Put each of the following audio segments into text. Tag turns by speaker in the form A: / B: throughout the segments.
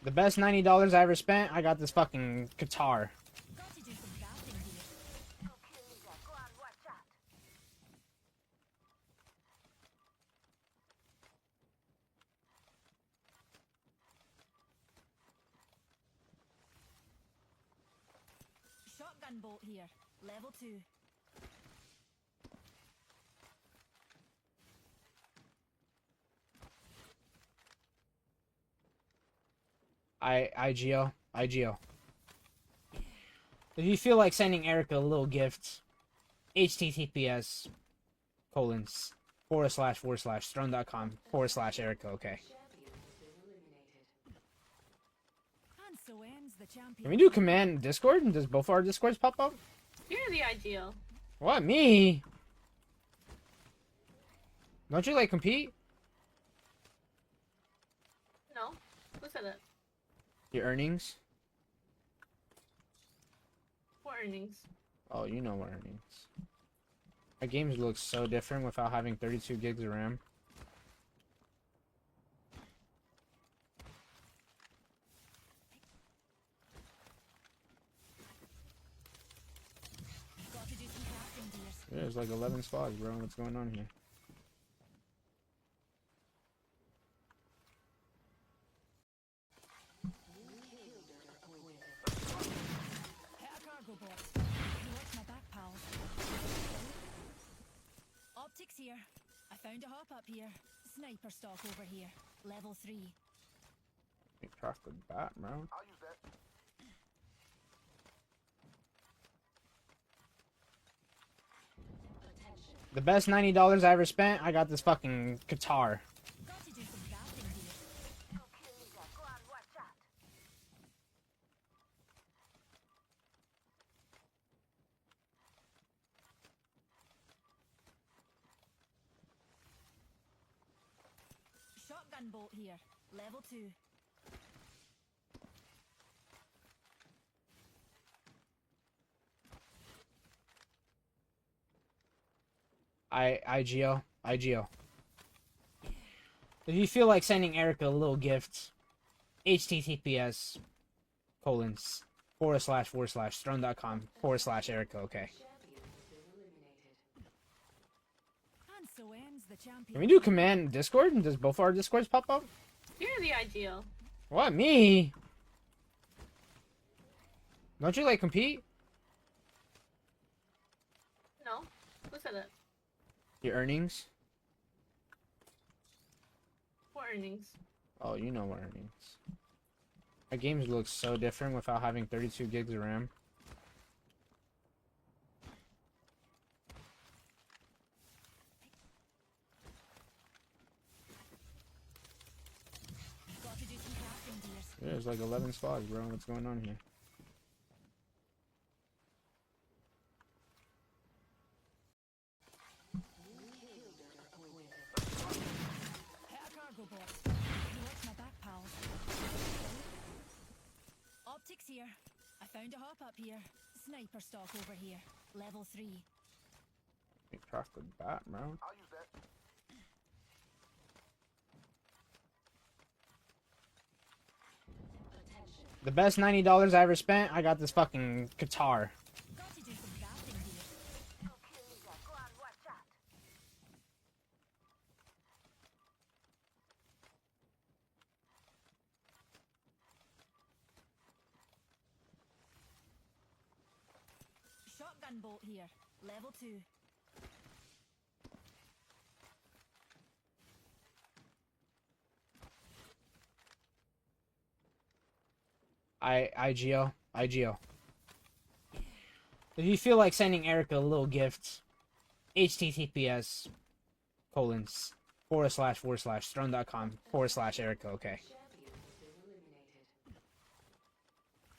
A: The best $90 I ever spent, I got this fucking guitar.
B: Got to do some crafting here. Shotgun bolt here. Level 2.
A: IGO. If you feel like sending Erica a little gift, https://throne.com/Erica, okay.
B: And so ends the champion.
A: Can we do command Discord? Does both our Discords pop up?
C: You're the ideal.
A: What, me? Don't you like compete?
C: No? Who said it?
A: Your earnings?
C: What earnings?
A: Oh, you know what earnings. My games look so different without having 32 gigs of RAM.
B: Got to do some crafting, dears.
A: There's like 11 squads, bro. What's going on here?
B: Hit a cargo box. You watch my back, pals. Optics here. I found a hop up here. Sniper stock over here. Level 3.
A: You craft the bat, bro.
D: I'll use that.
A: The best $90 I ever spent, I got this fucking guitar.
B: Got to do some crafting here. Shotgun bolt here. Level 2.
A: IGO. If you feel like sending Erica a little gift, https://throne.com/Erica, okay.
B: And so ends the champion.
A: Can we do command Discord? Does both our Discords pop up?
C: You're the ideal.
A: What, me? Don't you like compete?
C: No? Who said it?
A: Your earnings?
C: What earnings?
A: Oh, you know what earnings. My games look so different without having 32 gigs of RAM.
B: Got to do some crafting, dears.
A: There's like 11 squads, bro. What's going on here?
B: Hit a cargo box. You watch my back, pals. Optics here. I found a hop up here. Sniper stock over here. Level 3.
A: You craft the bat, bro.
D: I'll use that.
A: The best $90 I ever spent, I got this fucking guitar.
B: Got to do some crafting here. Shotgun bolt here. Level 2.
A: IGO. If you feel like sending Erica a little gift, https://throne.com/Erica, okay.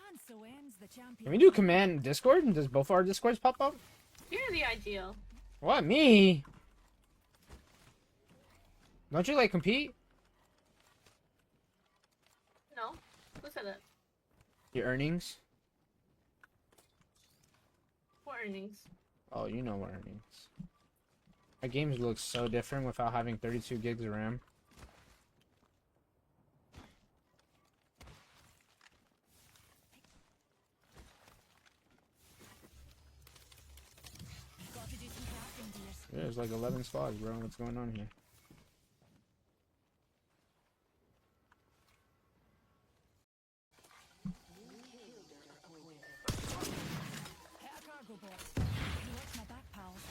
B: And so ends the champion.
A: Can we do command Discord? Does both our Discords pop up?
C: You're the ideal.
A: What, me? Don't you like compete?
C: No? Who said it?
A: Your earnings?
C: What earnings?
A: Oh, you know what earnings. My games look so different without having 32 gigs of RAM. There's like 11 squads, bro. What's going on here?
B: Hit a cargo box. You watch my back, pals.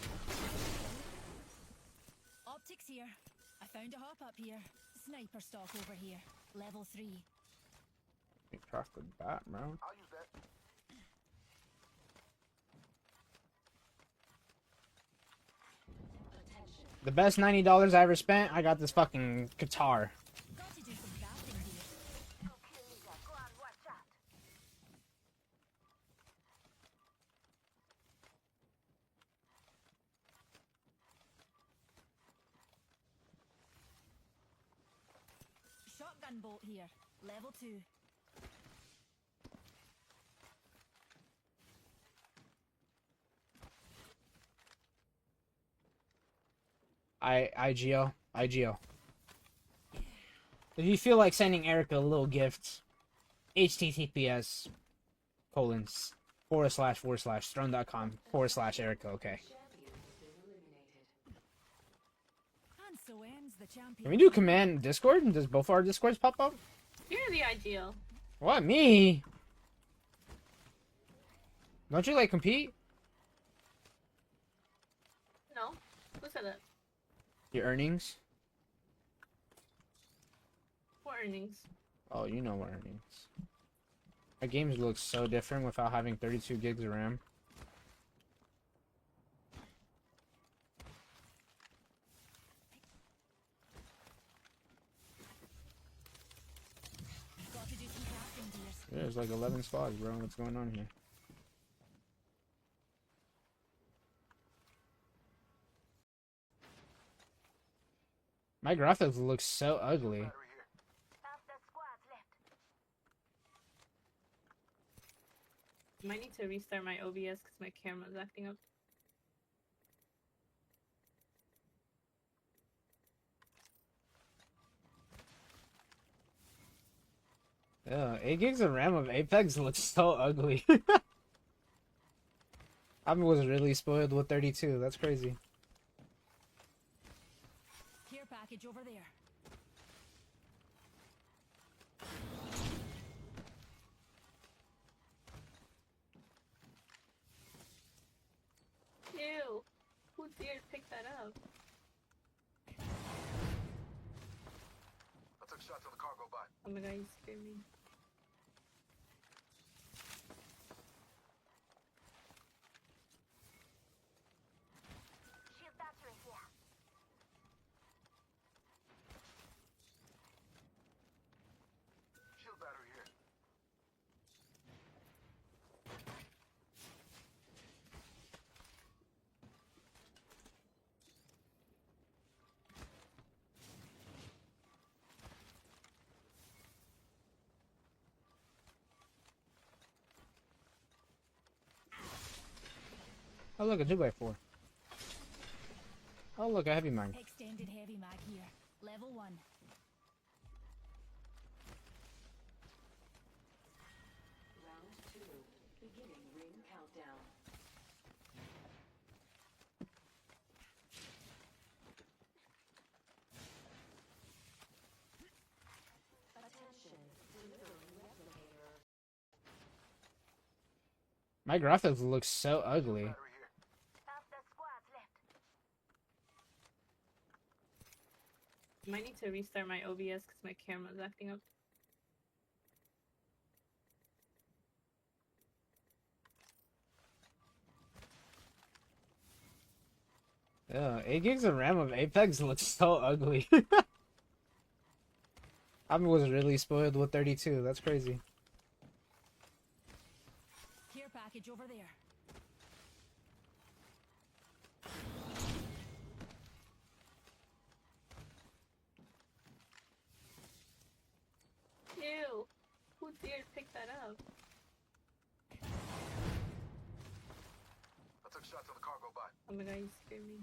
B: Optics here. I found a hop up here. Sniper stock over here. Level 3.
A: You craft the bat, bro.
D: I'll use that.
A: The best $90 I ever spent, I got this fucking guitar.
B: Got to do some crafting here.
D: Okay, Lisa, go on, watch out.
B: Shotgun bolt here. Level 2.
A: IGO. If you feel like sending Erica a little gift, https //throne.com/Erica, okay.
B: And so ends the champion.
A: Can we do command Discord? Does both our Discords pop up?
C: You're the ideal.
A: What, me? Don't you like compete?
C: No? Who said that?
A: Your earnings?
C: What earnings?
A: Oh, you know what earnings. My games look so different without having 32 gigs of RAM.
B: Got to do some crafting, dears.
A: There's like 11 squads, bro. What's going on here? My graphics look so ugly.
D: Battery here.
E: Half the squad's left.
C: Might need to restart my OBS because my camera's acting up.
A: Yeah, 8 gigs of RAM of Apex looks so ugly. I was really spoiled with 32. That's crazy.
B: Care package over there.
C: Ew. Who dared pick that up?
D: I took shots on the cargo bot.
C: Oh my god, you scared me.
E: Shield battery here.
D: Shield battery here.
A: Oh, look, a 2x4. Oh, look, a heavy mag.
B: Extended heavy mag here. Level 1.
F: Round 2. Beginning ring countdown. Attention. Delivering replicator.
A: My graphics look so ugly.
D: Battery here.
E: Half the squad's left.
C: Might need to restart my OBS because my camera's acting up.
A: Yeah, 8 gigs of RAM of Apex looks so ugly. I was really spoiled with 32. That's crazy.
B: Care package over there.
C: Ew. Who dared pick that up?
D: I took shots on the cargo bot.
C: Oh my god, you scared me.